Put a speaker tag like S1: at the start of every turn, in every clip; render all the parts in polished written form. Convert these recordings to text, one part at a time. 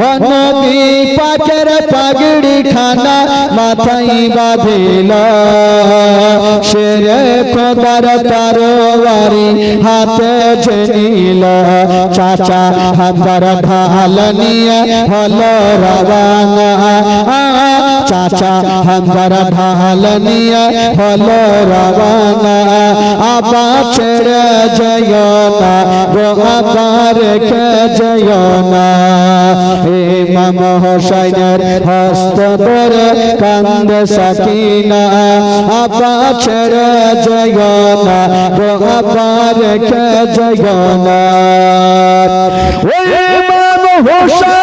S1: ও নবী পাকের পাগড়ি খানা মাথায় বাঁধিল শেরে খোদার তরবারি হাতে ঝেনিল চাচা হামদার ঢাল নিয়ে হলো রওয়ানা চাচা হামদার ঢাল নিয়ে হলো রওয়ানা আবা ছেড়ে যেও না গো আবা রেখে যেও না ইমাম হোসেনের হস্ত ধরে কান্দে সাকিনা আবা ছেড়ে যেও না গো আবা রেখে যেও না ওই ইমাম হোসেন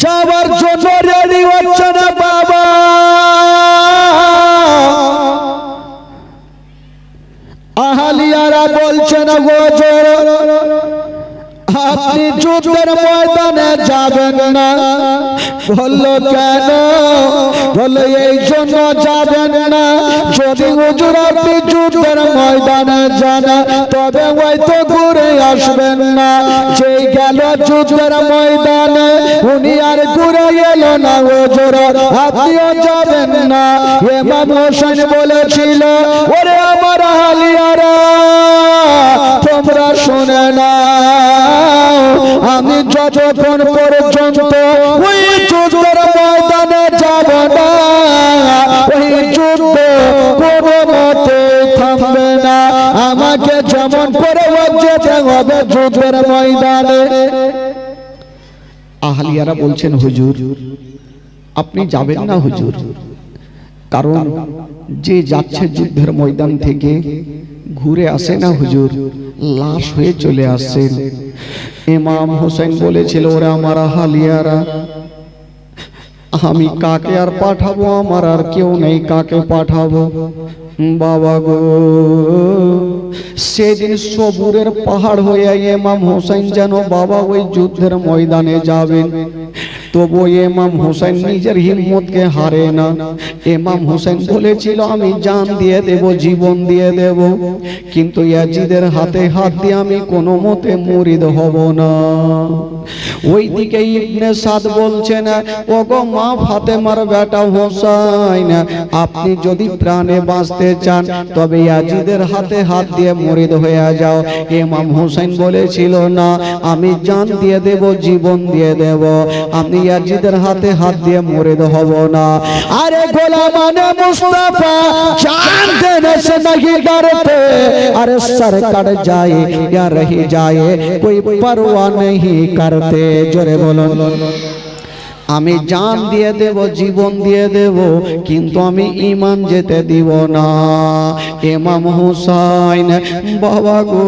S1: যাওয়ার জন্য রেডি হচ্ছে না বাবা আহলিয়ারা বলছেন হুজুর আপনি যুদ্ধের ময়দানে যাবেন না বললো কেন বলে এই জন্য যাবেন না যদি হুজুর আপনি যুদ্ধের ময়দানে যান তবে হয়তো ঘুরে আসবেন না যেই গেল যুদ্ধের ময়দানে উনি আর ঘুরে এলো না হুজুর আপনিও যাবেন না ইমাম হোসেন বলেছিল ওরে আমার আহলিয়ারা তোমরা শুনে না আমি যতক্ষণ পর্যন্ত ওই যুদ্ধের ময়দানে যাব না ওই যুদ্ধ কোনো মতে থামবে না আমাকে যেমন করে যেতে হবে যুদ্ধের ময়দানে আহলিয়ারা বলছেন হুজুর আপনি যাবেন না হুজুর কারণ যে যাচ্ছে যুদ্ধের ময়দান থেকে ঘুরে আসে না হুজুর লাশ হয়ে চলে আসছেন ইমাম হোসেন বলেছিল ওরে আমার আহলিয়ারা আমি কাকে আর পাঠাবো আমার আর কেউ নেই কাকে পাঠাবো বাবা গো সেদিন সবুরের পাহাড় হয়ে ইমাম হোসেন যেন বাবা ওই যুদ্ধের ময়দানে যাবেন তবু ইমাম হোসেন নিজের হিম্মতকে হারে না ইমাম হোসেন বলেছিল আমি জান দিয়ে দেব জীবন দিয়ে দেব কিন্তু ইয়াজিদের হাতে হাত দিয়ে আমি কোনো মতে মুরিদ হব না ওইদিকে ইবনে সাদ বলছেন ওগো মা ফাতেমার বেটা হোসেন আপনি যদি প্রাণে বাঁচতে চান তবে ইয়াজিদের হাতে হাত দিয়ে মুরিদ হয়ে যাও ইমাম হোসেন বলেছিল না আমি জান দিয়ে দেব জীবন দিয়ে দেব আমি ইয়াজিদের হাতে হাত দিয়ে মুরিদ হব না আরে গোলামানে মুস্তাফা জান দেने से नहीं डरते अरे सर कट जाए या रह जाए कोई परवाह नहीं करते जोरे बोलो আমি জান দিয়ে দেব জীবন দিয়ে দেব কিন্তু আমি ঈমান যেতে দিব না ইমাম হোসেন বাবা গো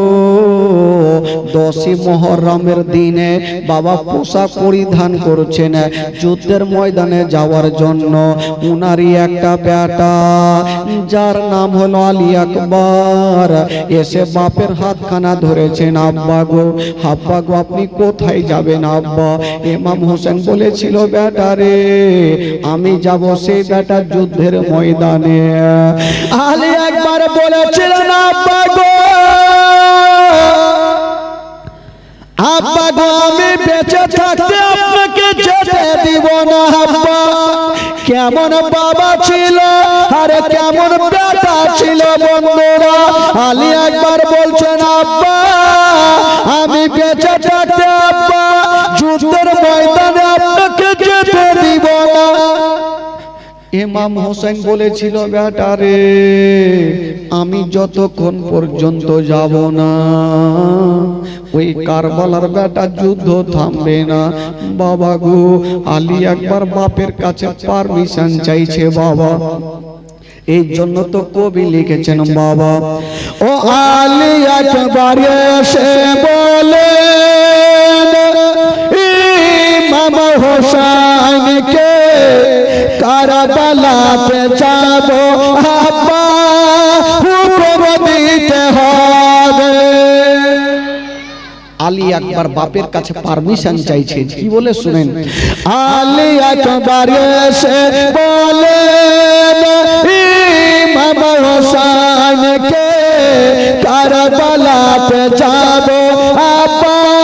S1: 10ই মুহররমের দিনে বাবা পোশাক পরিধান করছেন যুদ্ধের ময়দানে যাওয়ার জন্য উনারই একটা বেটা যার নাম হলো আলী আকবর এসে বাপের হাতখানা ধরেছেন আব্বা গো আপনি কোথায় যাবেন আব্বা ইমাম হোসেন বলেছিল বেটা রে আমি যাব সেই বেটা যুদ্ধের ময়দানে আলী একবার বলেছিলেন আব্বা গো আমি বেঁচে থাকতে আপনাকে যেতে দিব না আব্বা কেমন বাবা ছিল আরে কেমন বেটা ছিল বন্ধুরা আলী একবার বলছেন আব্বা আমি বেঁচে থাকতে আব্বা যুদ্ধের ময়দানে আপনাকে যেতে দিব না ইমাম হোসেন বলেছিল বেটা রে আমি যতক্ষণ পর্যন্ত যাব না ওই কারবালার বেটা যুদ্ধ থামবে না বাবা গো আলী একবার বাপের কাছে পারমিশন চাইছে বাবা এই জন্য তো কবি লিখেছেন বাবা ও আলী একবার এসে বলে ইমাম হোসেনকে কারবালাতে যাব আব্বা হুকুম দিতে হবে আলী একবার বাপের কাছে পারমিশন চাইছে কি বলে শুনেন আলী একবার এসে বলে ইমাম হোসেনকে কারবালাতে যাব আব্বা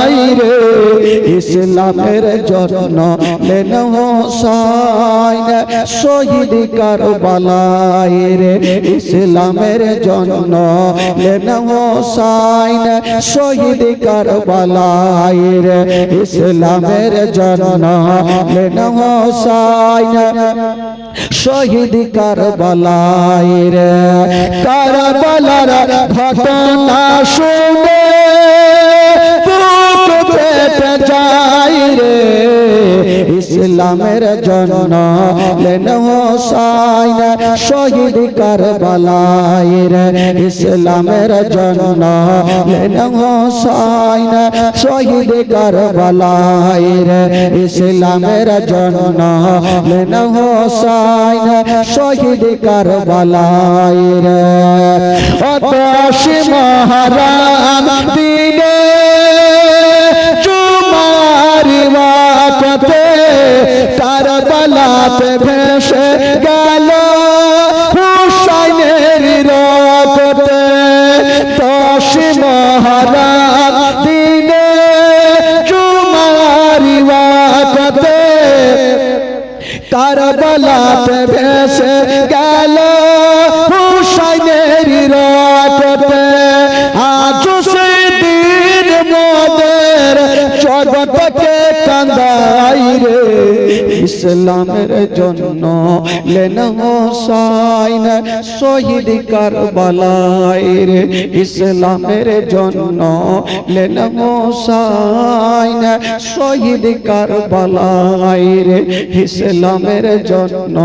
S1: নাই রে ইসলামের জন্য লেন হোসাইন শহীদ কারবালায় রে ইসলামের জন্য লেন হোসাইন শহীদ কারবালায় রে ইসলামের জন্য লেন হোসাইন শহীদ কারবালায় রে কারবালার ঘটনা শুনে বুক ফেটে যায় রে ইসলামের জন্য লেন হোসাইন শহীদ কারবালায় রে ইসলামের জন্য লেন হোসাইন শহীদ কারবালায় রে ইসলামের জন্য লেন হোসাইন শহীদ কারবালায় রে আতাশ মহরম দিনে জুমার ওয়াক্তে কারবালাতে ভেসে গেল হুসাইনের রক্তে আতাশ মহরম দিনে জুমার ওয়াক্তে কারবালাতে ভেসে গেল হুসাইনের রক্তে আজ সেদিন মোদের জগৎকে কাঁদাই রে ইসলামের জন্য লেন হোসাইন শহীদ কারবালায় রে ইসলামের জন্য লেন হোসাইন শহীদ কারবালায় রে ইসলামের জন্য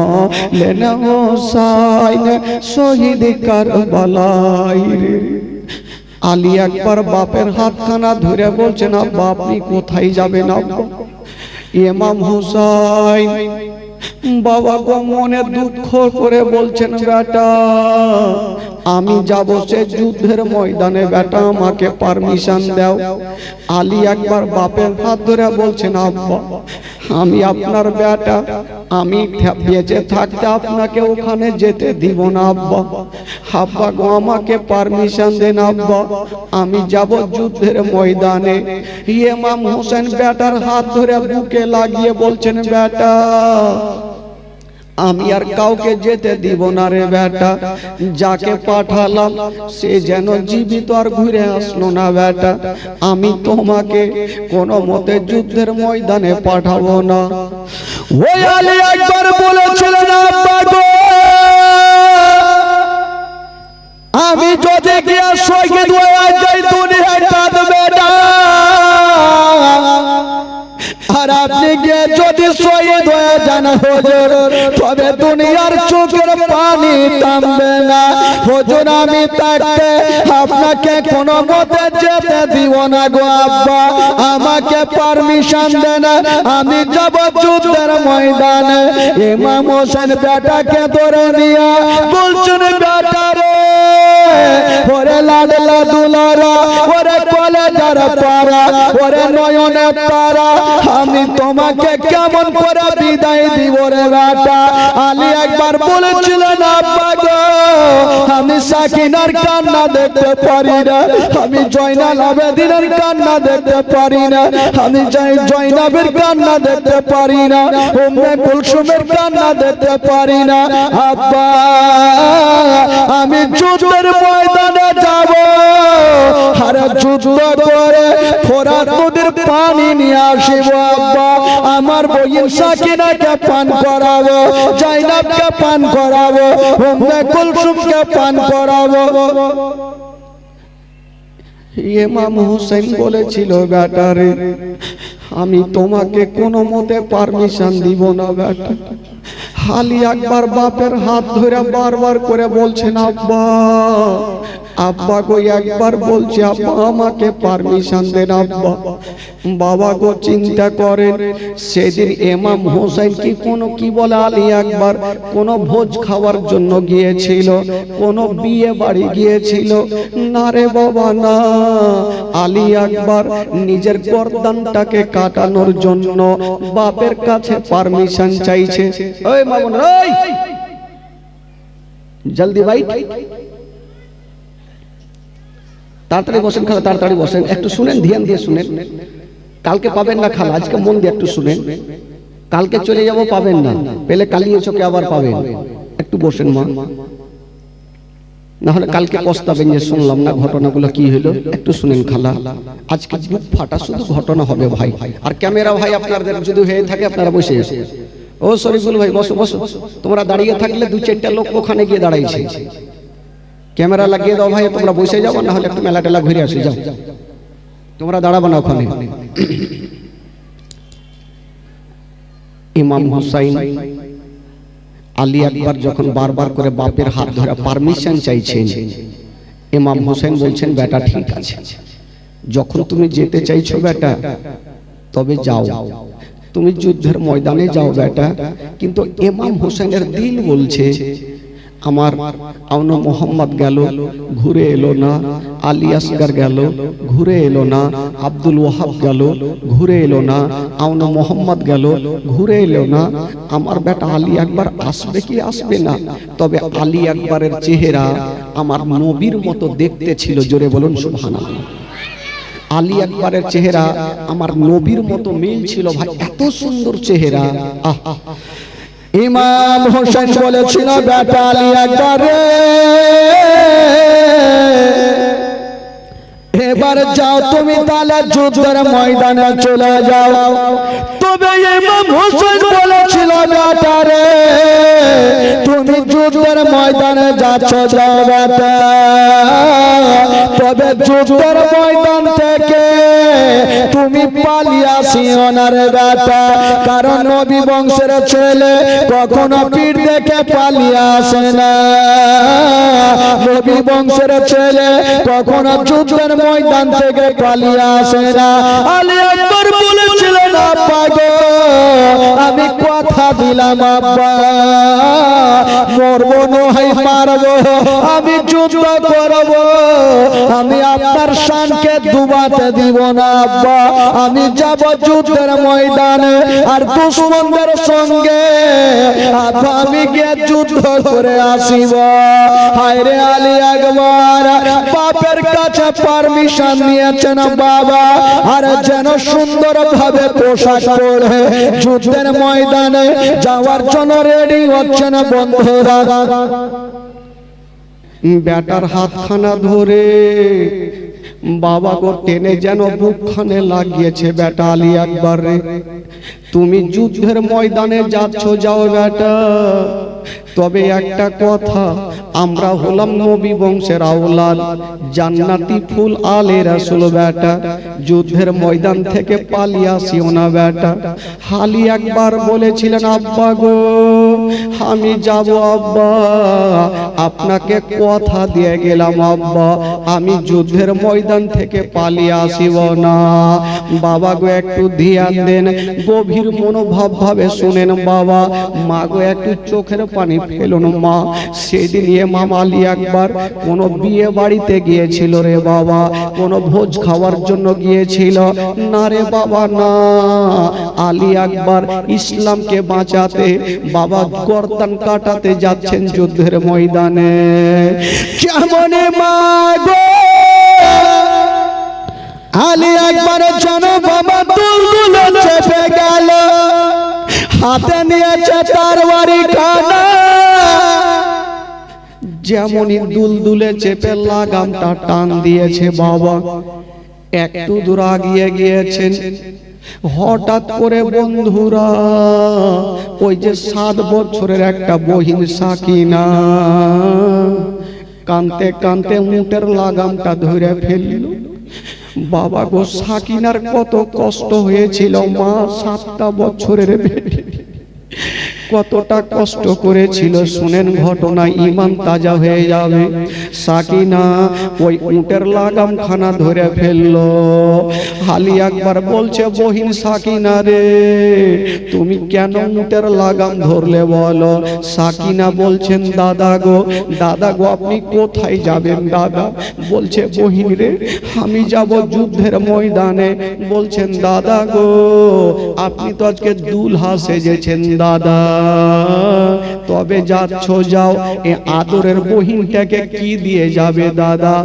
S1: লেন হোসাইন শহীদ কারবালায় রে আলী একবার বাপের হাতখানা ধরে বলছেন আব্বা আপনি কোথায় যাবেন আব্বা ইমাম হুসাইন বাবা গো মনে দুঃখ করে বলছেন বেটা আমি যাব সে যুদ্ধের ময়দানে বেটা আমাকে পারমিশন দাও আলী একবার বাপের হাত ধরে বলছেন আব্বা আমি আপনার বেটা আমি বেঁচে থাকতে আপনাকে ওখানে যেতে দিব না আব্বা আব্বা গো আমাকে পারমিশন দেন আব্বা আমি যাব যুদ্ধের ময়দানে ইমাম হোসেন বেটার হাত ধরে বুকে লাগিয়ে বলছেন বেটা আমি আর কাউকে যেতে দিব না রে বেটা যাকে পাঠালাম সে যেন জীবিত আর ঘুরে আসলো না বেটা আমি তোমাকে কোনো মতে যুদ্ধের ময়দানে পাঠাবো না ওই আলী একবার বলেছিলেন আব্বা গো আমি যদি গিয়া শহীদ হয়ে যাই দুনিয়া কাঁদবে না আর আপনি গিয়ে যদি শহীদ হয়ে যান হুজুর তবে দুনিয়ার চোখের পানি থামবে না হুজুর আমি থাকতে আপনাকে কোনো মতে যেতে দিব না গো আব্বা আমাকে পারমিশন দেন আমি যাব যুদ্ধের ময়দানে ইমাম হোসেন বেটাকে ধরে নিয়ে বলছেন বেটা রে ওরে লাডলা দুলারা ওরে কলেজার পারা ওরে নয়নে পারা আমি তোমাকে কেমন করে বিদায় দিব রে বেটা আলী একবার বলেছিলেন আব্বা গো আমি সাকিনার কান্না দেখতে পারি না আমি জয়নাল আবেদিনের কান্না দেখতে পারি না আমি জয়নাবের কান্না দেখতে পারি না উম্মে কুলসুমের কান্না দেখতে পারি না আব্বা আমি যুদ্ধের ময়দানে যাব আর যুদ্ধ করে ফোরাত নদীর পানি নিয়ে আসিব আব্বা আমার বইন সাকিনাকে পান করাবো জয়নাবকে পান করাবো উম্মে কুলসুমকে পান করাবো ইমাম হোসেন বলেছিল বেটা রে আমি তোমাকে কোনো মতে পারমিশন দিব না বেটা আলী একবার বাপের হাত ধরে বারবার করে বলছেন আব্বা আব্বা গো একবার বলছে আব্বা আমাকে পারমিশন দেন আব্বা বাবা গো চিন্তা করেন সেদিন ইমাম হোসেন কি কোনো কি বলে আলী একবার কোনো ভোজ খাওয়ার জন্য গিয়েছিল কোনো বিয়ে বাড়ি গিয়েছিল না রে বাবা না আলী একবার নিজের গর্দানটাকে কাটানোর জন্য বাপের কাছে পারমিশন চাইছে ওই মামুন ওই জলদি ভাই তাড়াতাড়ি বসেন খালা, তাড়াতাড়ি বসেন, একটু শুনেন, ধ্যান দিয়ে শুনেন। কালকে পাবেন না খালা, আজকে মন দিয়ে একটু শুনেন। কালকে চলে যাব, পাবেন না, পেলে কালিয়ে চোখে আবার পাবেন। একটু বসেন মা, না হলে কালকে পস্তাবেন যে শুনলাম না ঘটনাগুলো কি হলো। একটু শুনেন খালা, আজকে বুক ফাটা শুধু ঘটনা হবে ভাই। আর ক্যামেরা ভাই আপনাদের যদি হয়ে থাকে আপনারা বসে এসে, ও শরীফুল ভাই বসো বসো, তোমরা দাঁড়িয়ে থাকলে দু চারটা লোক ওখানে গিয়ে দাঁড়াইছে, ক্যামেরা লাগিয়ে দাও ভাই, তোমরা বসে যাও, না হলে একটু মেলা টেলা ঘুরে আসে যাও, তোমরা দাঁড়াবো না ওখানে। ইমাম হুসাইন আলী আকবর যখন বারবার করে বাপের হাত ধরে পারমিশন চাইছেন, ইমাম হুসাইন বলছেন বেটা ঠিক আছে, যখন তুমি যেতে চাইছো বেটা তবে যাও, তুমি যুদ্ধের ময়দানে যাও বেটা। কিন্তু ইমাম হুসাইনের দিল বলছে আমার আউনো মোহাম্মদ গেল ঘুরে এলো না, আলী আসগর গেল ঘুরে এলো না, আব্দুল ওয়াহাব গেল ঘুরে এলো না, আউনো মোহাম্মদ গেল ঘুরে এলো না, আমার বেটা আলী আকবর আসবে কি আসবে না? তবে আলী আকবরের চেহারা আমার নবীর মতো দেখতে ছিল, জোরে বলুন সুবহানাল্লাহ। আলী আকবরের চেহারা আমার নবীর মতো মিল ছিল ভাই, এত সুন্দর চেহারা। ইমাম হোসেন বলেছিল বেটা আলী আকবর এবার যাও তুমি তাহলে যুদ্ধের ময়দানে চলে যাও। তবে ইমাম হোসেন বলেছিল বেটা রে তুমি যুদ্ধের ময়দানে যাচ্ছ যাও বেটা, তবে যুদ্ধের ময়দান থেকে তুমি পালিয়ে আসিও না রে বেটা, কারণ নবী বংশের ছেলে কখনো পীর দেখে পালিয়ে আসে না, নবী বংশের ছেলে কখনো যুদ্ধের ময়দান থেকে পালিয়ে আসে না। আলী আকবর বলেছিলেন আব্বা গো আমি কথা দিলাম আব্বা, মরবো নয় মারবো, আমি যুদ্ধ করবো, আমি আপনার শানকে ডুবাতে দিব না আব্বা, আমি যাব যুদ্ধের ময়দানে আর দুশমনদের সঙ্গে আমি গিয়ে যুদ্ধ করে আসিব। হায় রে আলী আকবর বাপের কাছে পারমিশন নিয়েছেন বাবা, আর যেন সুন্দর ভাবে পোশাক পরে যুদ্ধের ময়দানে যাওয়ার জন্য রেডি হচ্ছেন বন্ধুরা। বেটার হাতখানা ধরে বাবা গো টেনে যেন বুকখানে লাগিয়েছে বেটা আলী আকবর রে, তুমি যুদ্ধের ময়দানে যাচ্ছ যাও বেটা, তবে একটা কথা আমরা হলাম নবী বংশের আওলাদ, জান্নাতি ফুল আলে রাসূল বেটা, যুদ্ধের ময়দান থেকে পালিয়ে আসিও না বেটা। আলী আকবর বলেছিলেন আব্বা গো আমি যাব আব্বা, আপনাকে কথা দিয়ে গেলাম আব্বা, আমি যুদ্ধের ময়দান থেকে পালিয়ে আসিব না। বাবা গো একটু ধ্যান দেন, গভীর মনোভাব ভাবে শুনেন বাবা, মা গো একটু চোখের পানি ফেলুন মা। সেদিন ইমাম আলী আকবর কোন বিয়ে বাড়িতে গিয়েছিল রে বাবা, কোন ভোজ খাওয়ার জন্য গিয়েছিল না রে বাবা না, আলী আকবর ইসলামকে বাঁচাতে বাবা গর্দান কাটাতে যাচ্ছেন যুদ্ধের ময়দানে। কেমন মা গো আলী আকবর যেন বাবা দুলদুলে চেপে গেল, হাতে নিয়েছে তরবারি খানা, যেমনই দুলদুলে চেপে লাগামটা টান দিয়েছে বাবা, একটু দূর আগিয়ে গিয়েছেন, হঠাৎ করে বন্ধুরা ওই যে 7 বছরের একটা বহিন সাকিনা কানতে কানতে উটের লাগামটা ধরে ফেলল। বাবা গো সাকিনার কত কষ্ট হয়েছিল মা, 7টা বছরের বেটি কতটা কষ্ট করেছিল শুনেন ঘটনা, ঈমান তাজা হয়ে যাবে। সাকিনা ওই উটের লাগাম খানা ধরে ফেললো। আলী আকবর বলছে বহিন সাকিনা রে তুমি কেন উটের লাগাম ধরলে বলো? সাকিনা বলছেন দাদা গো আপনি কোথায় যাবেন দাদা? বলছে বহিন রে আমি যাব যুদ্ধের ময়দানে। বলছেন দাদা গো আপনি তো আজকে দুলহা সেজেছেন দাদা, তবে যাচ্ছ যাও, এ আদরের বহিনটাকে কি দিয়ে যাবে দাদা,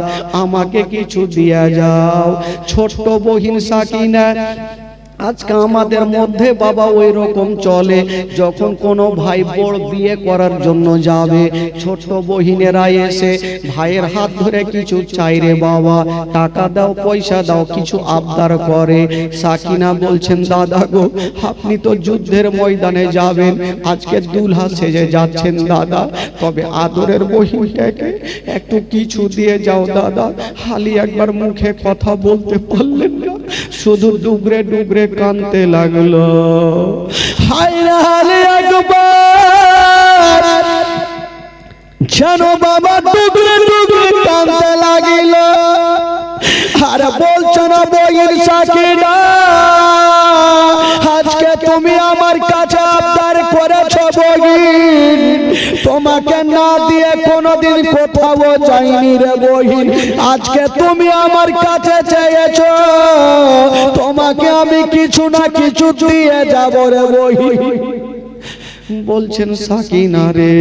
S1: আমাকে কিছু দিয়ে যাও। ছোট্ট বহিন সাকিনা, আজকে আমাদের মধ্যে বাবা ওই রকম চলে, যখন কোনো ভাই বড় বিয়ে করার জন্য যাবে, ছোট বহিনেরা এসে ভাইয়ের হাত ধরে কিছু চাই রে বাবা, টাকা দাও, পয়সা দাও, কিছু আবদার করে। সাকিনা বলছেন, দাদা গো, আপনি তো যুদ্ধের ময়দানে যাবেন, আজকে দুলহা সেজে যাচ্ছেন দাদা, তবে আদরের বহিনটাকে একটু কিছু দিয়ে যাও দাদা। হালি একবার মুখে কথা বলতে পারলেন না, শুধু ডুগরে ডুগরে কানতে লাগলো। হায়রে একবার যেন বাবা ডুগরে ডুগরে কানতে লাগিল। আর বলছো না বইয়ের সাকিনা, আজকে তুমি আমার কাছে আবদার করেছো বহিন, তোমাকে না দিয়ে কোনোদিন কোথাও যাইনি রে বহিন, আজকে তুমি আমার কাছে চেয়েছো, তোমাকে আমি কিছু না কিছু দিয়ে যাব রে বহিন। বলছেন সাকিনা রে,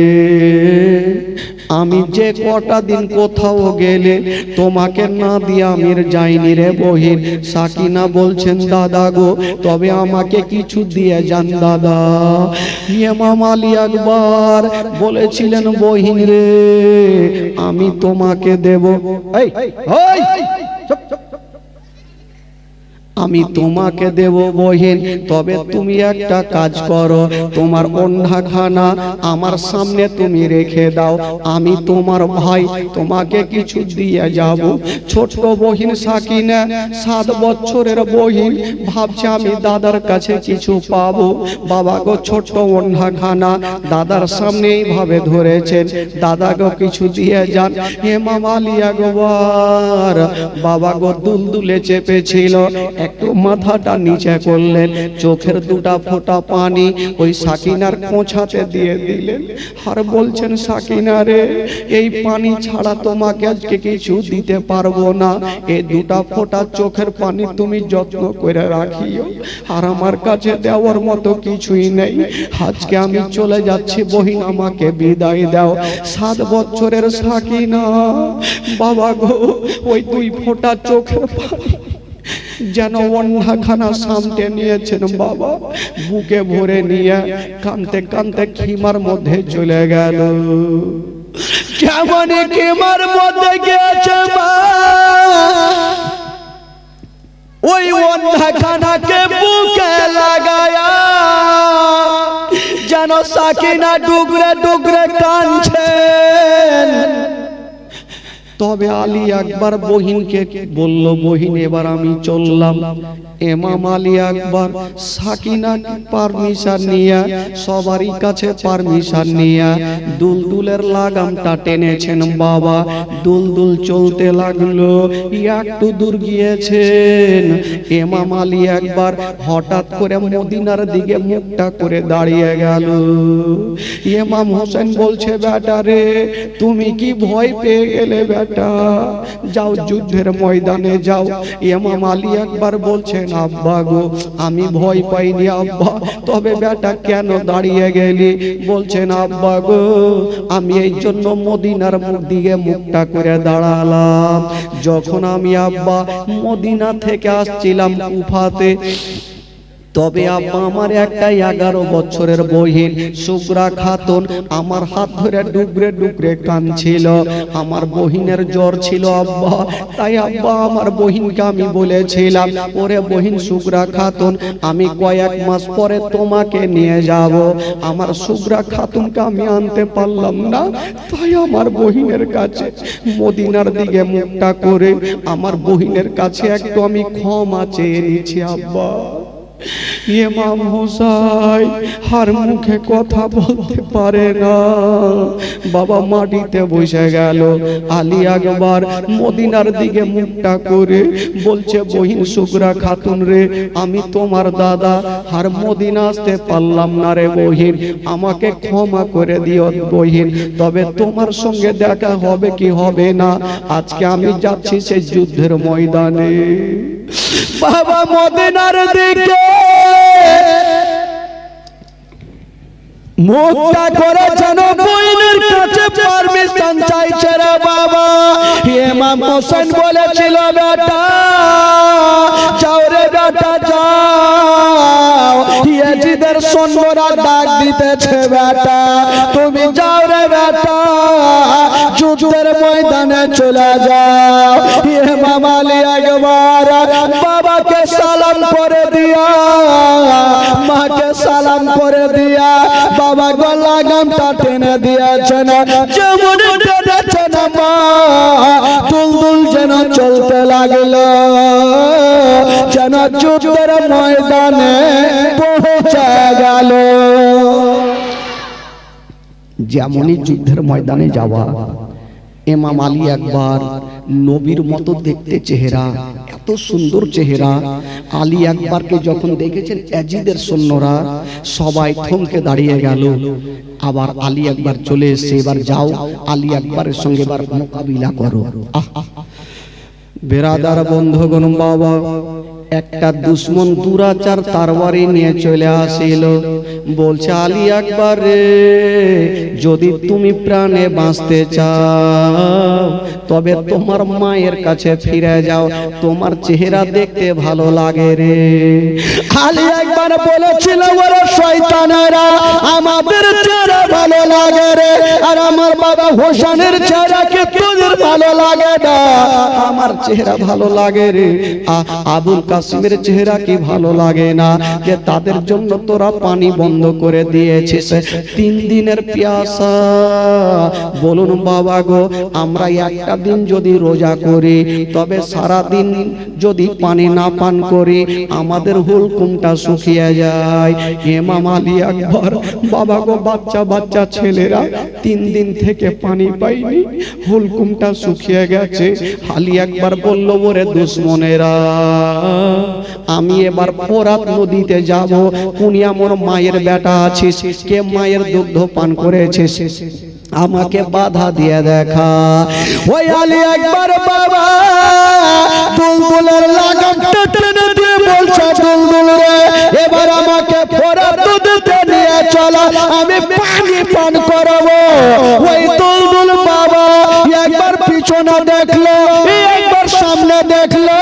S1: আমি যে কটা দিন কোথাও গেলে তোমাকে না দিয়ে আমি যাইনি রে বহিন। সাকিনা বলছেন, দাদা গো, তবে আমাকে কিছু দিয়ে যান দাদা। ইমাম আলী একবার বলেছিলেন, বহিন রে, আমি তোমাকে দেব, আমি তোমাকে দেব বহিন, তবে তুমি একটা কাজ করো, তোমার ওন্ধাখানা আমার সামনে তুমি রেখে দাও, আমি তোমার ভাই তোমাকে কিছু দিয়ে যাব। ছোট্ট বহিন সাকিনা, 7 বছরের বহিন, ভাবছে আমি দাদার কাছে কিছু পাবো। বাবা গো, ছোট্ট ওন্ধাখানা দাদার সামনে এইভাবে ধরেছেন, দাদা গো কিছু দিয়ে যান। ইমাম আলী একবার বাবা গো দুলদুলে চেপেছিল, একটু মাথাটা নিচে করলেন, চোখের দুটা ফোঁটা পানি ওই সাকিনার খোঁচাতে দিয়ে দিলেন, আর বলছেন, সাকিনা রে, এই পানি ছাড়া তোমাকে আজকে কিছু দিতে পারবো না, এই দুটা ফোঁটা চোখের পানি তুমি যত্ন করে রাখিও, আর আমার কাছে দেওয়ার মতো কিছুই নেই, আজকে আমি চলে যাচ্ছি বহিন, আমাকে বিদায় দাও। 7 বছরের সাকিনা বাবা গো, ওই 2 ফোঁটা চোখের পানি যেন ওন্ধাখানা সামনে নিয়েছেন বাবা, বুকে ভরে নিয়ে কানতে কানতে খিমার মধ্যে চলে গেল। কেমন খিমার মধ্যে গেছে ওই ওন্ধাখানাকে বুকে লাগায়া, যেন সাকিনা ডুগরে ডুগরে কাঁদছেন। তবে আলী একবার বহিনকে বলল, বহিন এবার আমি চললাম। ইমাম আলী একবার সাকিনা পারমিশন নিয়ে, সবারই কাছে পারমিশন নিয়ে দুলদুলের লাগামটা টেনেছেন বাবা, দুলদুল চলতে লাগলো। একটু দূর গিয়েছেন, ইমাম আলী একবার হঠাৎ করে মদিনার দিকে মুখটা করে দাঁড়িয়ে গেল। ইমাম হোসেন বলছে, বেটা রে, তুমি কি ভয় পেয়ে গেলে বেটা, যাও যুদ্ধের ময়দানে যাও। ইমাম আলী একবার বলছেন, আব্বা গো, আমি ভয় পাইনি আব্বা, তবে বেটা কেন দাঁড়িয়ে গেলি? বলছেন, আব্বা গো, আমি এই জন্য মদিনার দিকে মুখটা করে দাঁড়ালাম, যখন আমি আব্বা মদিনা থেকে আসছিলাম কুফাতে, তবে আব্বা আমার একটা 11 বছরের বহিন সুগরা খাতুন আমার হাত ধরে ডুগরে ডুগরে কাঁদছিল, আমার বহিনের জ্বর ছিল আব্বা, তাই আব্বা আমার বহিনকে আমি বলেছিলাম, ওরে বহিন সুগরা খাতুন, আমি কয়েক মাস পরে তোমাকে নিয়ে যাব। আমার সুগরা খাতুনকে আমি আনতে পারলাম না, তাই আমার বহিনের কাছে মদিনার দিকে মুখটা করে আমার বহিনের কাছে একটু আমি ক্ষমা চেয়ে নিয়েছি আব্বা। ইমাম হোসেন আর মুখে কথা বলতে পারে না, বাবা মাটিতে বসে গেল। আলী একবার মদিনার দিকে মুখটা করে বলছে, বহিন সুগরা খাতুন রে, আমি তোমার দাদা, আর মদিনা আসতে পারলাম না রে বহিন, আমাকে ক্ষমা করে দিও বহিন, তবে তোমার সঙ্গে দেখা হবে কি হবে না, আজকে আমি যাচ্ছি সেই যুদ্ধের ময়দানে। বাবা মদিনার দিকে মুখটা করেছেন বইনের কাছে পারমিশন চাইছে রে বাবা। ইমাম হোসেন বলেছিল বেটা যাও রে বেটা যাও, ইয়াজিদের সৈন্যরা ডাক দিতেছে বেটা তুমি যাও রে বেটা যুদ্ধের ময়দানে চলে যাও। ইমাম আলী একবার বাবাকে সালাম করে দিয়া মাকে সালাম করে দিয়া বাবা গলা গামটা টেনে দিয়েছেন, যেমন টেনেছেন মা দুলদুল যেন চলতে লাগলো, যেন যুদ্ধের ময়দানে পৌঁছে গেল। যেমনই যুদ্ধের ময়দানে যাওয়া, ইমাম আলী একবার নবীর মতো দেখতে চেহারা, এত সুন্দর চেহারা। আলী একবারকে যখন দেখেছেন ইয়াজিদের সৈন্যরা সবাই থমকে দাঁড়িয়ে গেল। আবার আলী একবার চলে এসে এবার যাও আলী একবারের সঙ্গে এবার মোকাবিলা করো। বেরাদার বন্ধুগণ বাবা, একটা দুশ্মন দুরাচার তরবারি নিয়ে চলে আসিল। বলছে আলী আকবর রে, যদি তুমি প্রাণে বাঁচতে চাও তবে তোমার মায়ের কাছে ফিরে যাও, তোমার চেহারা দেখতে ভালো লাগে রে। আলী একবার বলেছিল ওরে শয়তানেরা আমাদের চেহারা ভালো লাগে রে, আর আমার বাবা হোসেনের চেহারা কি তোদের ভালো লাগে না? আমার চেহারা ভালো লাগে রে। আবুল কাসিমের চেহারা কি ভালো লাগে না? যে তাদের জন্য তোরা পানি বন্ধ করে দিয়েছিস, 3 দিনের পিয়াসা। বলুন বাবা গো, আমরা একটা দিন যদি রোজা করি তবে সারা দিন যদি পানি না পান করি আমাদের হুলকুমটা শুকিয়ে যায়। ইমাম আলী আকবর বাবা গো, বাচ্চা বাচ্চা ছেলেরা 3 দিন থেকে পানি পায়নি, হুলকুমটা শুকিয়ে গেছে। আলী আকবর বলল ওরে দুশ্মনেরা, আমি এবার ফোরাত নদীতে যাব, কোনি আমার মায়ের বেটা আছিস, কে মায়ের দুগ্ধ পান করেছিস, আমাকে বাধা দিয়ে দেখা। ওই আলী একবার বাবা দুলদুলের লাগামটা টেনে দিয়ে বলছে দুলদুল রে, এবার আমাকে ফোরাত নদীতে নিয়ে চলো, আমি পানি পান করব। ওই দুলদুল বাবা একবার পিছনে দেখলো, একবার সামনে দেখলো,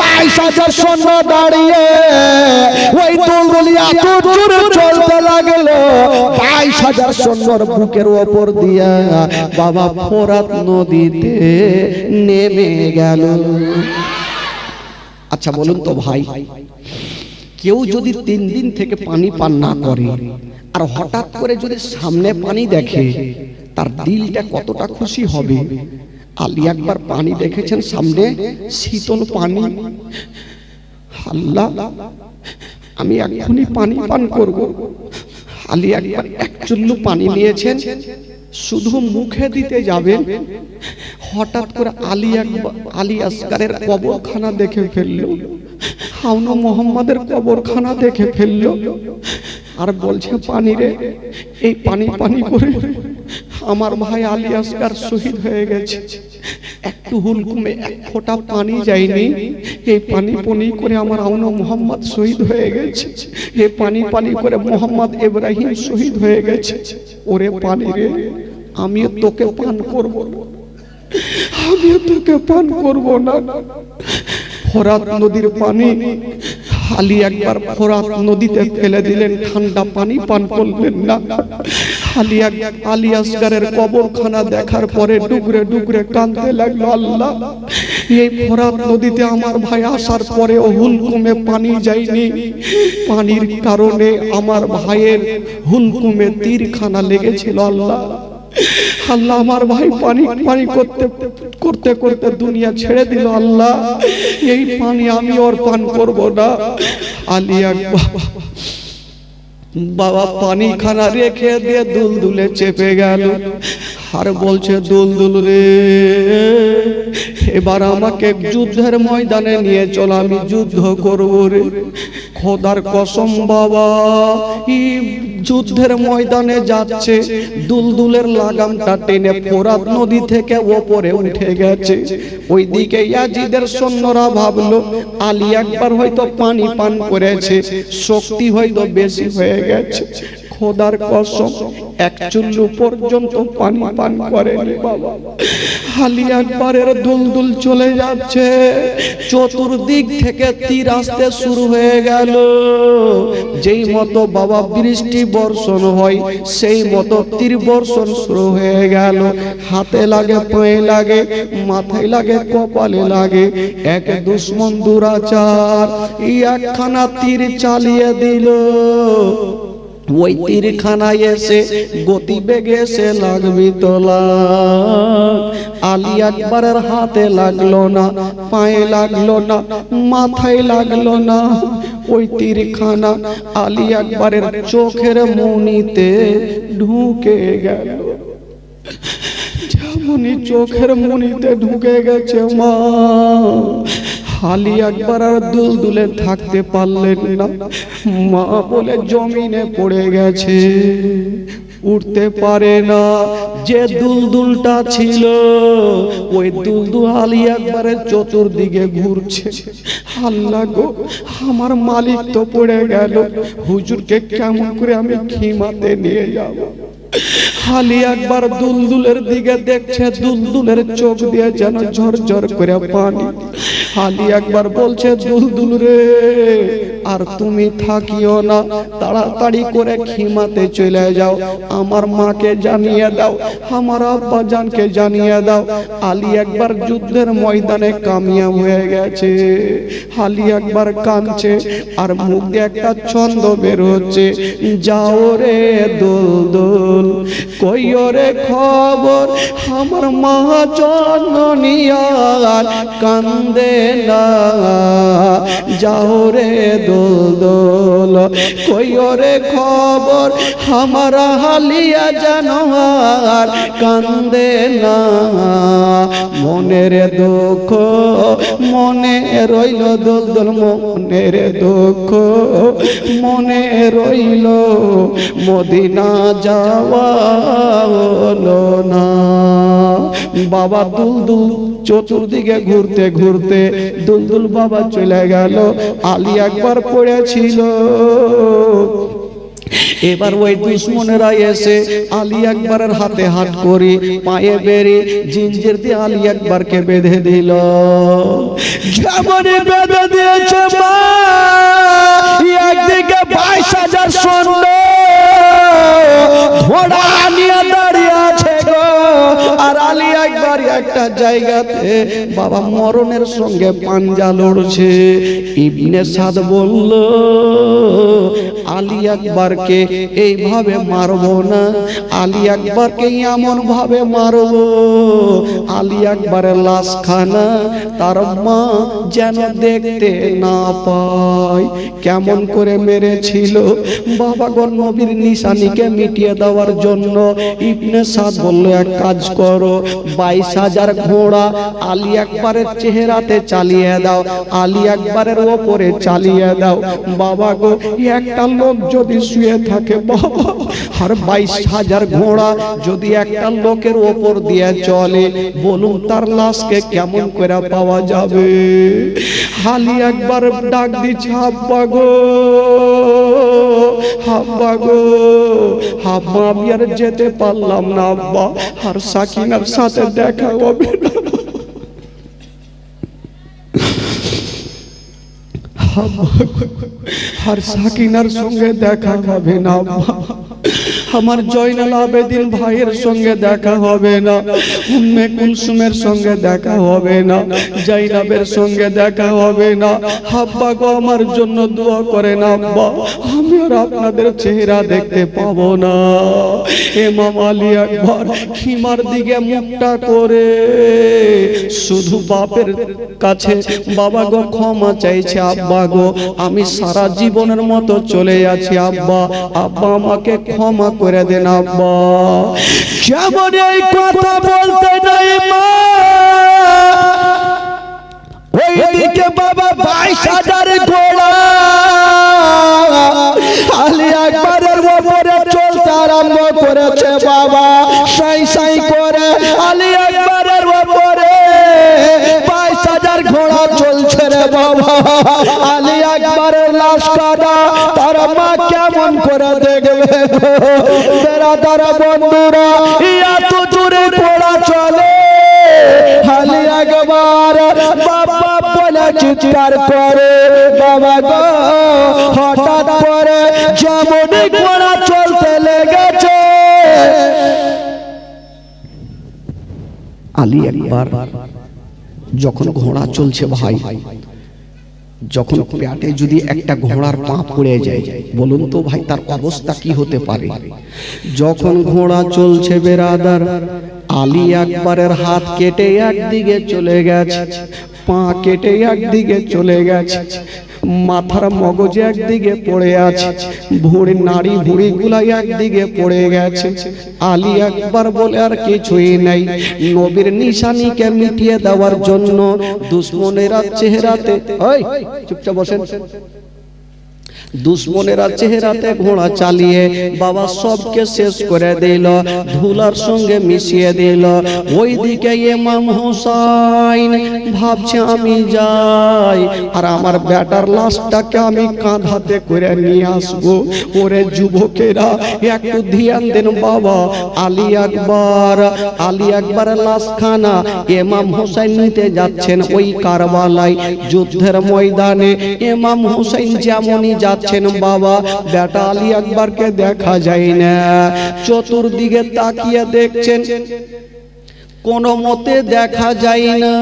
S1: 22,000 সৈন্য দাঁড়িয়ে। ওই দুলদুল এত জোরে চলতে লাগলো 22,000 সৈন্যর বুকের ওপর দিয়া বাবা ফোরাত নদীতে নেমে গেল। আচ্ছা বলুন তো ভাই, কেউ যদি 3 দিন থেকে পানি পান না করে আর হঠাৎ করে যদি সামনে পানি দেখে তার দিলটা কতটা খুশি হবে? আলী একবার পানি দেখেছেন সামনে, শীতল পানি। আল্লাহ, আমি এখনই পানি পান করব। আলী একবার 1 চুল্লু পানি নিয়েছেন, শুধু মুখে দিতে যাবেন, হঠাৎ করে আলী আসগারের কবরখানা দেখে ফেললো, হাউন মোহাম্মদের কবরখানা দেখে ফেললো। আর বলছে পানি রে, এই পানি পানি করে আমার ভাই আলী আসগার শহীদ হয়ে গেছে, একটু হুলকুমে 1 ফোঁটা পানি যায়নি, এই পানি পানি করে আমার হাউন মোহাম্মদ শহীদ হয়ে গেছে, এই পানি পানি করে মোহাম্মদ ইব্রাহিম শহীদ হয়ে গেছে। ওরে পানি রে, আমিও তোকে পান করব না, আমিও তোকে পান করব না। ফোরাত নদীর পানি আলী একবার ফোরাত নদীতে ফেলে দিলেন, ঠান্ডা পানি পান করলেন না। আলী আসগারের কবরখানা দেখার পরে ডুগরে ডুগরে কাঁদতে লাগলো, আল্লাহ, এই ফোরাত নদীতে আমার ভাই আসার পরে হুলকুমে পানি যায়নি, পানির কারণে আমার ভাইয়ের হুলকুমে তীরখানা লেগেছিল। আল্লাহ আল্লাহ, আমার ভাই পানি পানি করতে করতে করতে দুনিয়া ছেড়ে দিল। আল্লাহ, এই পানি আমি আর পান করব না। আলী আকবর বাবা পানি খানা রেখে দিয়ে দুলদুলে চেপে গেল, আর বলছে দুলদুল রে, এবার আমাকে যুদ্ধের ময়দানে নিয়ে চল, আমি যুদ্ধ করব রে। খোদার কসম বাবা, যুদ্ধের ময়দানে যাচ্ছে, দুলদুলের লাগামটা টেনে ফোরাত নদী থেকে ওপরে উঠে গেছে। ওইদিকে ইয়াজিদের সৈন্যরা ভাবলো আলী একবার হয়তো পানি পান করেছে, শক্তি হয়তো বেশি হয়ে গেছে। খোদার কসম এক চুল্লু পর্যন্ত পানি পান করেনি বাবা। আলী আকবরের দুলদুল চলে যাচ্ছে, চতুর্দিক থেকে তীর আসতে শুরু হয়ে গেল। যেই মতো বাবা বৃষ্টি বর্ষণ হয় সেই মতো তীর বর্ষণ শুরু হয়ে গেল। হাতে লাগে, পায়ে লাগে, মাথায় লাগে, কপালে লাগে। এক দুশ্মন দুরাচার একখানা তীর চালিয়ে দিল। ওই তীরখানায় এসে গতি বেগে এসে লাগবি তোলা। আলী আকবরের হাতে লাগলো না, পায়ে লাগলো না, মাথায় লাগলো না। ওই তীরখানা আলী আকবরের চোখের মণিতে ঢুকে গেল। যেমনই চোখের মণিতে ঢুকে গেছে মা, আলী আকবর আর দুলদুলে থাকতে পারলেন না। মা বলে জমিনে পড়ে গেছে, উঠতে পারে না। যে দুলদুলটা ছিল ওই দুলদুল আলী আকবরের চতুর্দিকে ঘুরছে। আল্লাহ গো, আমার মালিক তো পড়ে গেল, হুজুরকে কেমন করে আমি খিমাতে নিয়ে যাব? আলী আকবর দুলদুলের দিকে দেখছে, দুলদুলের চোখ দিয়ে যেন ঝরঝর করে পানি। আলী আকবর বলছে, দুলদুল রে, আর তুমি থাকিও না, তাড়াতাড়ি করে খিমাতে চলে যাও, আমার মাকে জানিয়ে দাও, আমার আব্বা জানকে জানিয়ে দাও আলী আকবর যুদ্ধের ময়দানে কামিয়াব হয়ে গেছে। আলী আকবর কাঁদছে আর মুখ দিয়ে একটা ছন্দ বের হচ্ছে, যাও রে দুলদুল, কইও রে খবর, আমার মা জননী আর কান্দে না। যাও রে দুলদুল, কইও রে খবর, আমার হালিয়া জানো আর কান্দে না। মনের দুঃখ মনে রইল দুলদুল, মনের দুঃখ মনে রইল, মদিনা যাওয়া হলো না। বাবা দুলদুল চতুর্দিকে ঘুরতে ঘুরতে দুলদুল বাবা চলে গেল। আলী আকবর পড়েছিল। এবার ওই দুশ্মনেরা এসে আলী আকবরের হাতে হাত করে পায়ে বেড়ে জিঞ্জির দিয়ে আলী আকবরকে বেঁধে দিল। যেমনই বেঁধে দিয়েছে মা, একদিকে 22,000 সৈন্য ঘোড়া নিয়ে দাঁড়িয়ে আছে গো, আর আলী আকবর একটা জায়গাতে বাবা মরণের সঙ্গে পাঞ্জা লড়ছে। ইবনে সাদ বলল, আলী আকবরকে এইভাবে মারবো না, আলী আকবরকে এমন ভাবে মারবো আলী আকবরের লাশখানা তার মা যেন দেখতে না পায়। কেমন করে মেরেছিল বাবা গো, নবীর নিশানিকে মিটিয়ে দেওয়ার জন্য। ইবনে সাদ বলল, এক কাজ করো, 22,000 ঘোড়া আলী আকবরের চেহারাতে চালিয়ে দাও, আলী আকবরের ওপরে চালিয়ে দাও। বাবা গো, একটা লোক যদি শুয়ে থাকে বাবা, আর 22,000 ঘোড়া যদি একটা লোকের ওপর দিয়ে চলে, বলুন তার লাশকে কেমন করে পাওয়া যাবে? আলী আকবর ডাক দিচ্ছে, আব্বা গো, আব্বা গো, আব্বা আমি আর যেতে পারলাম না আব্বা, আর সাকিনার সাথে দেখা হবে না। আর সাকিনার সঙ্গে দেখা হবে না, আমার জয়নাল আবেদিন ভাইয়ের সঙ্গে দেখা হবে না, উম্মে কুলসুমের সঙ্গে দেখা হবে না, জাইনাবের সঙ্গে দেখা হবে না। আব্বা গো, আমার জন্য দোয়া করেন আব্বা, আমি আর আপনাদের চেহারা দেখতে পাবো না। ইমাম আলী আকবর খিমার দিকে মুখটা করে শুধু বাপের কাছে বাবা গো ক্ষমা চাইছে, আব্বা গো আমি সারা জীবনের মতো চলে যাচ্ছি আব্বা, আব্বা আমাকে ক্ষমা করে দেন আব্বা। যেমন এই কথা বলতে নাই মা, ওইদিকে বাবা 22,000 ঘোড়া আলী আকবরের ওপরে চলতে আরম্ভ করেছে বাবা, সাই সাই করে আলী আকবরের ওপরে 22,000 ঘোড়া চলছে রে বাবা। আলী আকবর একবারে লাশ কাটা তার মা কেমন করে দেখবে বেরাদার বন্ধুরা এত জোরে ঘোড়া চলে খালি একবার বাবা বলে চিৎকার করে বাবা গো হঠাৎ করে যেমনই ঘোড়া চলতে লেগেছে আলী একবার যখন ঘোড়া চলছে ভাই যখন পেটে যদি একটা ঘোড়ার পা পড়ে যায় বলুন তো ভাই তার অবস্থা কি হতে পারে যখন ঘোড়া চলছে বেরাদার আলী আকবরের হাত কেটে একদিকে চলে গেছে পা কেটে একদিকে চলে গেছে মাথার মগজ একদিকে পড়ে আছে ভুঁড়ি নাড়ি ভুঁড়িগুলা একদিকে পড়ে গেছে আলী আকবর বলে আর কিছুই নাই নবীর নিশানিকে মিটিয়ে দেওয়ার জন্য দুশমনেরা চেহারাতে ওই চুপচাপ বসেন দুশ্মনেরা চেহারাতে ঘোড়া চালিয়ে বাবা সবকে শেষ করে দিল ধুলার সঙ্গে মিশিয়ে দিল ওইদিকে ইমাম হুসাইন ভাবছে আমি যাই আর আমার বেটার লাশটাকে আমি কাঁধাতে করে নিয়ে আসবো ওরে যুবকেরা একটু ধ্যান দেন বাবা আলী আকবরের লাশখানা ইমাম হুসাইন নিতে যাচ্ছেন ওই কারবালায় যুদ্ধের ময়দানে ইমাম হুসাইন যেমনই যাচ্ছেন বাবা বেটা আলী আকবরকে দেখা যায় না চতুর্দিকে তাকিয়ে দেখছেন কোন মতে দেখা যায় না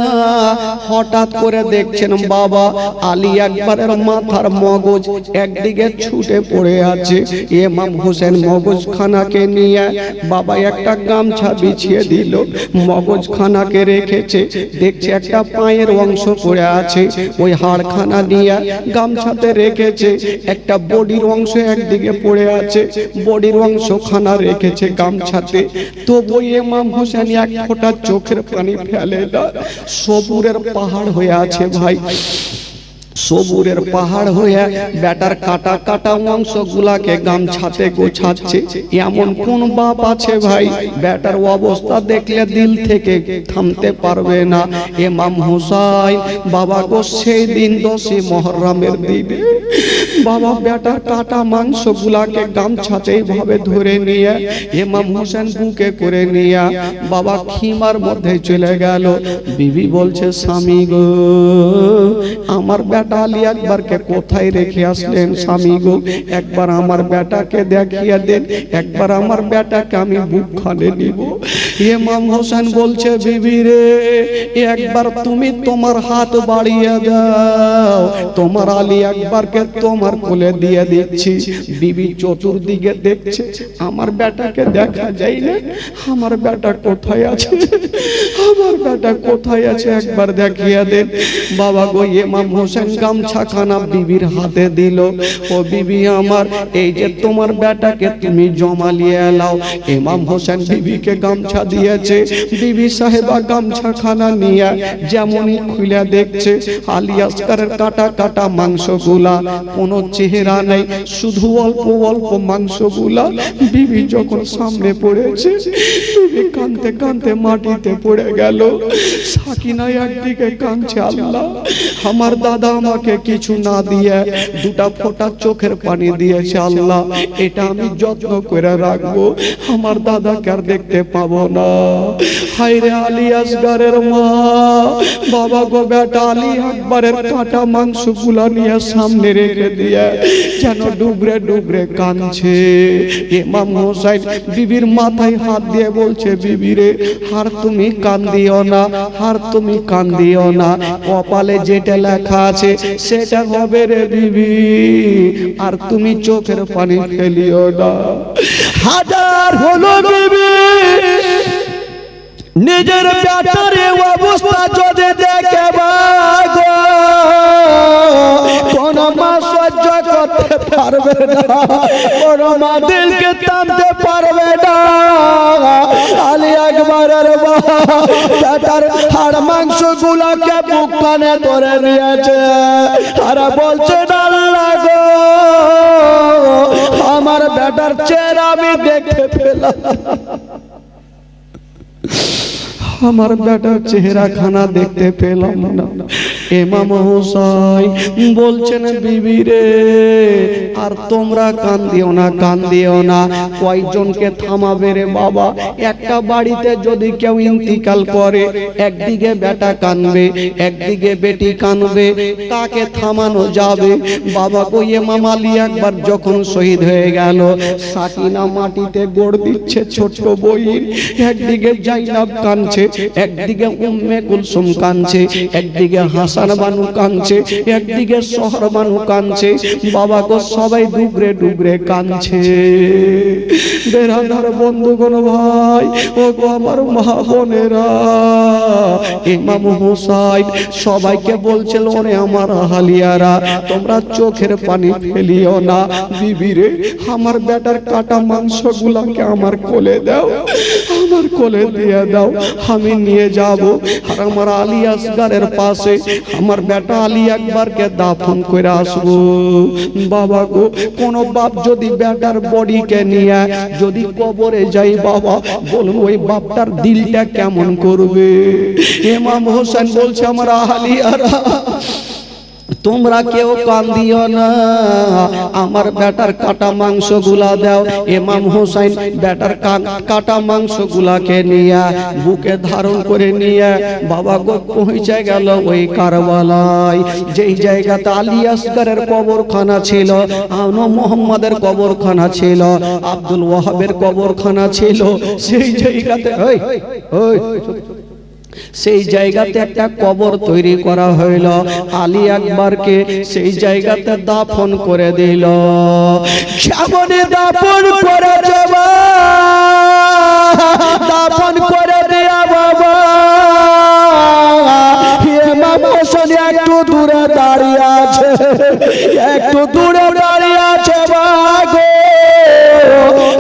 S1: হঠাৎ করে দেখছেন বাবা আলী আকবরের মাথার মগজ একদিকে ছুটে পড়ে আছে ইমাম হোসেন মগজখানাকে নিয়ে বাবা একটা গামছা বিছিয়ে দিল মগজখানাকে রেখেছে দেখছে একটা পায়ের অংশ পড়ে আছে ওই হাড়খানা নিয়ে গামছাতে রেখেছে একটা বডির অংশ একদিকে পড়ে আছে বডির অংশখানা রেখেছে গামছাতে তবু ইমাম হোসেন এক ফোঁটা চোখের পানি ফেলে না সবুরের পাহাড় হয়ে আছে ভাই সবুরের পাহাড় হয়ে বেটার কাটা কাটা অংশগুলাকে গামছাতে গোছাচ্ছে এমন কোন বাপ আছে ভাই বেটার অবস্থা দেখলে দিল থেকে থামতে পারবে না ইমাম হুসাইন বাবা গো সেই দিন 10 মুহররমের দিনে বাবা বেটার কাটা মাংসগুলাকে গামছাতে এইভাবে ধরে নিয়ে ইমাম হোসেন বুকে করে নিয়ে বাবা খিমার মধ্যে চলে গেল বিবি বলছে স্বামী গো আমার বেটা আলী আকবরকে কোথায় রেখে আসলেন স্বামী গো একবার আমার বেটাকে দেখিয়ে দেন একবার আমার বেটাকে আমি বুকখানে নিব ইমাম হোসেন বলছে বিবি রে একবার তুমি তোমার হাত বাড়িয়ে দাও তোমার আলী আকবরকে তোমার কোলে দিয়ে দিচ্ছি বিবি চতুর্দিকে দেখছে আমার বেটাকে দেখা যায় না আমার বেটা কোথায় আছে আমার বেটা কোথায় আছে একবার দেখিয়ে দেন বাবা গো ইমাম হোসেন গামছাখানা বিবির হাতে দিল ও বিবি আমার এই যে তোমার বেটাকে তুমি জমালিয়ে এলাও ইমাম হোসেন বিবিকে গামছা দিয়েছে বিবি সাহেবা গামছাখানা নিয়ে যেমনই খুলে দেখছে আলী আসকারের কাটা কাটা মাংসগুলা কোনো চেহারা নেই শুধু অল্প অল্প মাংসগুলা বিবি যখন সামনে পড়েছে বিবি কাঁদতে কাঁদতে মাটিতে পড়ে গেল সাকিনা একদিকে কাঁদছে আল্লাহ আমার দাদা আমাকে কিছু না দিয়ে দুটা ফোঁটা চোখের পানি দিয়েছে আল্লাহ এটা আমি যত্ন করে রাখবো আমার দাদাকে আর দেখতে পাবো না হায়রে আলী আসগরের মা বাবা গো বেটা আলী আকবরের কাটা মাংসগুলা নিয়ে সামনে রেখে দিয়ে যেন ডুবরে ডুবরে কাঁদছে ইমাম হোসেন বিবির মাথায় হাত দিয়ে বলছে বিবি রে আর তুমি কান্দিও না আর তুমি কান্দিও না কপালে যেটা লেখা আছে সেটা হবে রে বিবি আর তুমি চোখের পানি ফেলিও না হাজার হলো বিবি নিজের বেটার অবস্থা যদি দেখে বাগো কোন মা সহ্য করতে পারবে না কোন মা দিলকে টানতে পারবে না আলী আকবরের বেটার হাড় মাংস গুলাকে বুকখানে ধরে নিয়েছে আর বলছে আল্লাহ গো আমার বেটার চেহারা আমি দেখতে পেলাম আমার বেটার চেহারা খানা দেখতে পেলাম না। ইমাম হোসেন বলছেন বিবি রে আর তোমরা কান্দিও না, কান্দিও না। কয়জনকে থামাবে রে বাবা? একটা বাড়িতে যদি কেউ ইন্তিকাল করে, একদিকে বেটা কানবে, একদিকে বেটি কানবে, তাকে থামানো যাবে? বাবা গো, ইমাম আলী আকবর যখন শহীদ হয়ে গেল, সাকিনা মাটিতে গোড় দিচ্ছে ছোট্ট বইন, একদিকে জাইনাব কাঁদছে, একদিকে উম্মে কুলসুম কাঁদছে, একদিকে হাসান বানু কাঁদছে, একদিকে শহর বানু কাঁদছে। বাবা গো, সবাই ডুবরে ডুবরে কাঁদছে। বেরাদার বন্ধুগণ, ভাই ও গো আমার মা বোনেরা, ইমাম হোসেন সবাইকে বলছিল, ওরে আমার আহলিয়ারা, তোমরা চোখের পানি ফেলিও না। বিবি রে, আমার বেটার কাটা মাংসগুলোকে আমার কোলে দাও, আমার কোলে দিয়ে দাও, আমি নিয়ে যাব আর আমার আলী আসগরের পাশে আমার বেটা আলী আকবরকে দাফন করে আসবো। বাবা গো, কোন বাপ যদি বেটার বডিকে নিয়ে যদি কবরে যাই বাবা, বলুন ওই বাপটার দিলটা কেমন করবে? ইমাম হোসেন বলছে, আমার আহলিয়ারা তোমরা কেউ কান্দিও না, আমার বেটার কাটা মাংস গুলা দাও। ইমাম হোসেন বেটার কাটা মাংস গুলাকে নিয়ে বুকে ধারণ করে নিয়ে বাবা গো পৌঁছে গেল ওই কারবালায়, যেই জায়গাতে আলী আসগরের কবরখানা ছিল, মোহাম্মদের কবরখানা ছিল, আব্দুল ওয়াহাবের কবরখানা ছিল। সেই জায়গাতে সেই জায়গাতে একটা কবর তৈরি করা হইল। আলী আকবরকে সেই জায়গাতে দাফন করে দিল। কেমনে দাফন করে যাবা, দাফন করে দেয়া বাবা। ইমাম হোসেন একটু দূরে দাঁড়িয়ে আছে, একটু দূরে দাঁড়িয়ে আছে বাগো।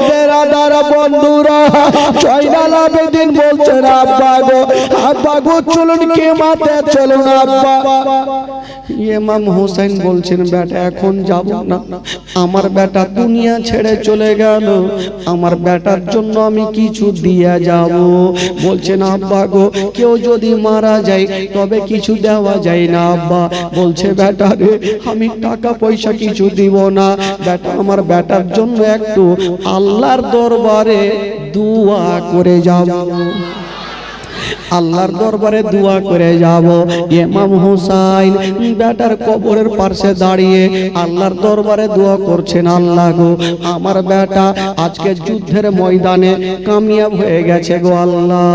S1: বেরাদার বন্ধুরা, জয়নাল আবেদিন বলছেন, আব্বা গো, আব্বা গো চলুন কে মাতে চলুন আব্বা। ইমাম হোসেন বলছেন, বেটা এখন যাব না, আমার বেটা দুনিয়া ছেড়ে চলে গেল, আমার বেটার জন্য আমি কিছু দিয়ে যাব। বলছেন, আব্বা গো, কেউ যদি মারা যায় তবে কিছু দেওয়া যায় না আব্বা। বলছে, বেটা রে, আমি টাকা পয়সা কিছু দিব না, বেটা আমার বেটার জন্য একটু আল্লাহর দরবারে দোয়া করে যাব, আল্লাহর দরবারে দোয়া করে যাব। ইমাম হোসেন বেটার কবরের পাশে দাঁড়িয়ে আল্লাহর দরবারে দোয়া করছেন, আল্লাহ গো, আমার বেটা আজকে যুদ্ধের ময়দানে কামিয়াব হয়ে গেছে গো আল্লাহ।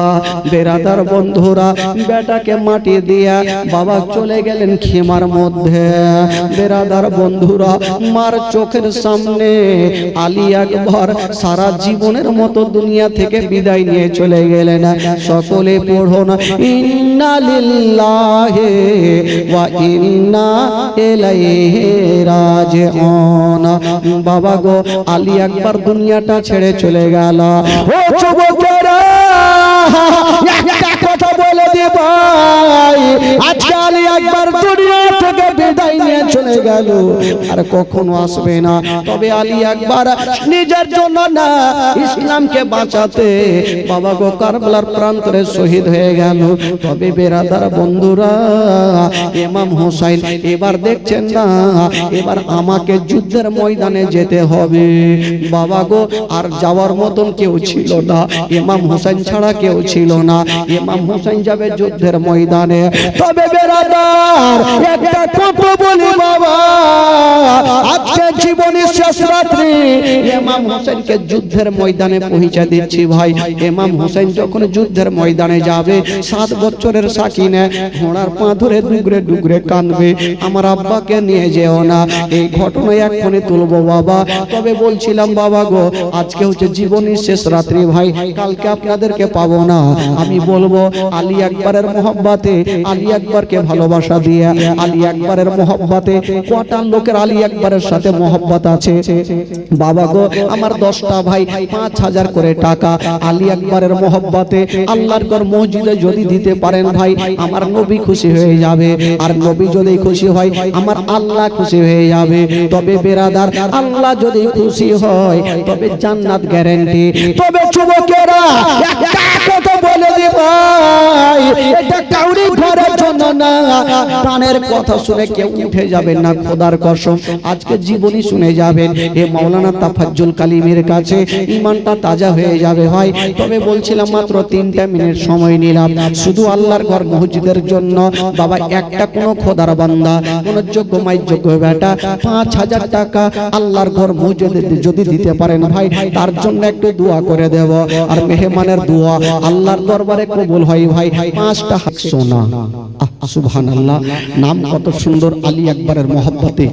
S1: বেরাদার বন্ধুরা, বেটাকে মাটি দিয়া বাবা চলে গেলেন খেমার মধ্যে। বেরাদার বন্ধুরা, মার চোখের সামনে আলী আকবর সারা জীবনের মতো দুনিয়া থেকে বিদায় নিয়ে চলে গেলেন। সকলে পড়ুন, ইন্না লিল্লাহি ওয়া ইন্না ইলাইহি রাজিউন। বাবা গো, আলী আকবর দুনিয়াটা ছেড়ে চলে গেল। ও যুবকেরা, একটা কথা বলে দি ভাই, আজকে আলী আকবর দুনিয়া থেকে বিদায় নিয়ে চলে গেল, আর কখনো আসবে না। তবে আলী আকবর নিজের জন্য না, ইসলামকে বাঁচাতে বাবা গো কারবালার প্রান্তরে শহীদ হয়ে গেল। তবে বেরাদার বন্ধুরা, ইমাম হোসেন এবার দেখছেন না, এবার আমাকে যুদ্ধের ময়দানে যেতে হবে। বাবা গো, আর যাওয়ার মতন কেউ ছিল না, ইমাম হোসেন ছাড়া কেউ ছিল না। ইমাম হোসেন যাবে যুদ্ধের ময়দানে। তবে বেরাদার একটা কথা বলি বাবা, আজকে জীবনের শেষ রাত্রি ইমাম হোসেনকে যুদ্ধের ময়দানে পৌঁছে দিচ্ছি ভাই। ইমাম হোসেন যখন যুদ্ধের ময়দানে যাবে, 7 বছরের সাকিনা ঘোড়ার পা ধরে ডুগরে ডুগরে কাঁদবে, আমার আব্বাকে নিয়ে যেও না। এই ঘটনা এক্ষুনি তুলবো বাবা। তবে বলছিলাম বাবা গো, আজকে হচ্ছে জীবনের শেষ রাত্রি ভাই, কালকে আপনাদেরকে পাবো না। আমি বলবো আলী আকবর আকবরের মোহব্বতে আলী আকবরকে ভালোবাসা দিয়ে আলী আকবরের মোহব্বতে কটা লোকের আলী আকবরের সাথে মোহব্বত আছে বাবা গো আমার 10টা ভাই 5000 করে টাকা আলী আকবরের মোহব্বতে আল্লাহর ঘর মসজিদে যদি দিতে পারেন ভাই আমার নবী খুশি হয়ে যাবে আর নবী যদি খুশি হয় আমার আল্লাহ খুশি হয়ে যাবে তবে বেরাদার আল্লাহ যদি খুশি হয় তবে জান্নাত গ্যারান্টি তবে যুবকেরা একটা কথা বলে দি ভাই এটা কাউরি ঘরের জন্য না প্রাণের কথা শুনে কেউ উঠে যাবেন না খোদার কসম আজকে জীবনী শুনে যাবেন এ মাওলানা তাফাজ্জুল কালিমের কাছে ঈমানটা তাজা হয়ে যাবে ভাই তবে বলছিলাম মাত্র 3টা মিনিট সময় নিলাম শুধু আল্লাহর ঘর মসজিদের জন্য বাবা একটা কোন খোদার বান্দা কোন যোগ্য মাই যোগ্য বেটা 5000 টাকা আল্লাহর ঘর মসজিদে যদি দিতে পারেন ভাই তার জন্য একটু দোয়া করে দেব আর মেহমানের দোয়া আল্লাহর দরবারে কবুল হয় ভাই 5টা হাত সোনা সুবহানাল্লাহ নাম কত সুন্দর আলী আকবরের মোহব্বতে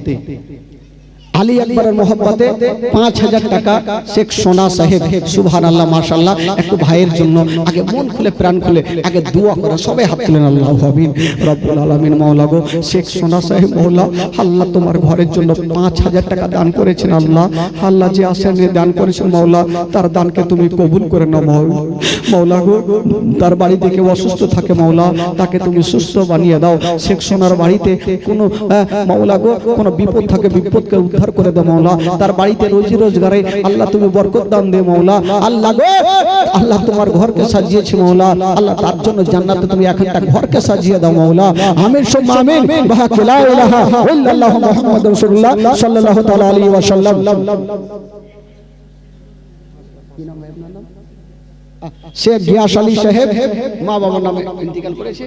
S1: আলী আকবরের মোহব্বতে 5000 টাকা শেখ সোনা সাহেব সুবহানাল্লাহ মাশাআল্লাহ একটু ভাইয়ের জন্য আগে মন খুলে প্রাণ খুলে আগে দোয়া করে সবাই হাত তুলেন আল্লাহু আমিন রব্বুল আলামিন মাওলা গো শেখ সোনা সাহেব মাওলা আল্লাহ তোমার ঘরের জন্য 5000 টাকা দান করেছেন আল্লাহ আল্লাহ যে আসেনে দান করেছেন মাওলা তার দানকে তুমি কবুল করে নাও মাওলা গো তার বাড়ি থেকে অসুস্থ থাকে মাওলা তাকে তুমি সুস্থ বানিয়ে দাও শেখ সোনার বাড়িতে কোনো মাওলা গো কোনো বিপদ থাকে বিপদকে উদ্ধার করে দাও মাওলা তার বাড়িতে রোজি রোজগারে আল্লাহ তুমি বরকত দান দে মাওলা আল্লাহ গো আল্লাহ তোমার ঘরকে সাজিয়েছে মাওলা আল্লাহ তার জন্য জান্নাতে তুমি একটা ঘরকে সাজিয়ে দাও মাওলা আমিন সুম্মা আমিন বাহা লা ইলাহা ইল্লাল্লাহ মুহাম্মাদুর রাসূলুল্লাহ সাল্লাল্লাহু তাআলা আলাইহি ওয়াসাল্লাম শেখ গিয়াস আলী সাহেব মা বাবার নামে ইন্তিকাল করেছে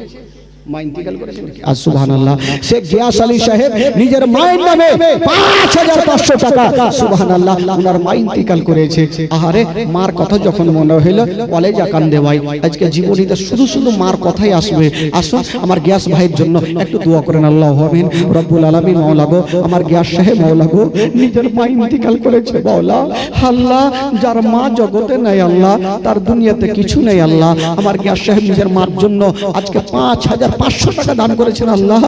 S1: মা ইন্তিকাল করেছেন আর সুবহানাল্লাহ শেখ গিয়াস আলী সাহেব নিজের মায়ের নামে 5500 টাকা সুবহানাল্লাহ ওনার মা ইন্তিকাল করেছে আহারে মার কথা যখন মনে হলো কলেজা কান্দে ভাই আজকে জীবনীতে শুধু শুধু মার কথাই আসবে আসুন আমার গিয়াস ভাইয়ের জন্য একটু দোয়া করেন আল্লাহু আমিন রব্বুল আলামিন মাওলা গো আমার গিয়াস সাহেব মাওলা গো নিজের মা ইন্তিকাল করেছে মাওলা আল্লাহ যার মা জগতে নাই আল্লাহ তার দুনিয়াতে কিছু নেই আল্লাহ আমার গিয়াস সাহেব নিজের মার জন্য আজকে 5500 টাকা দান করেছেন আল্লাহ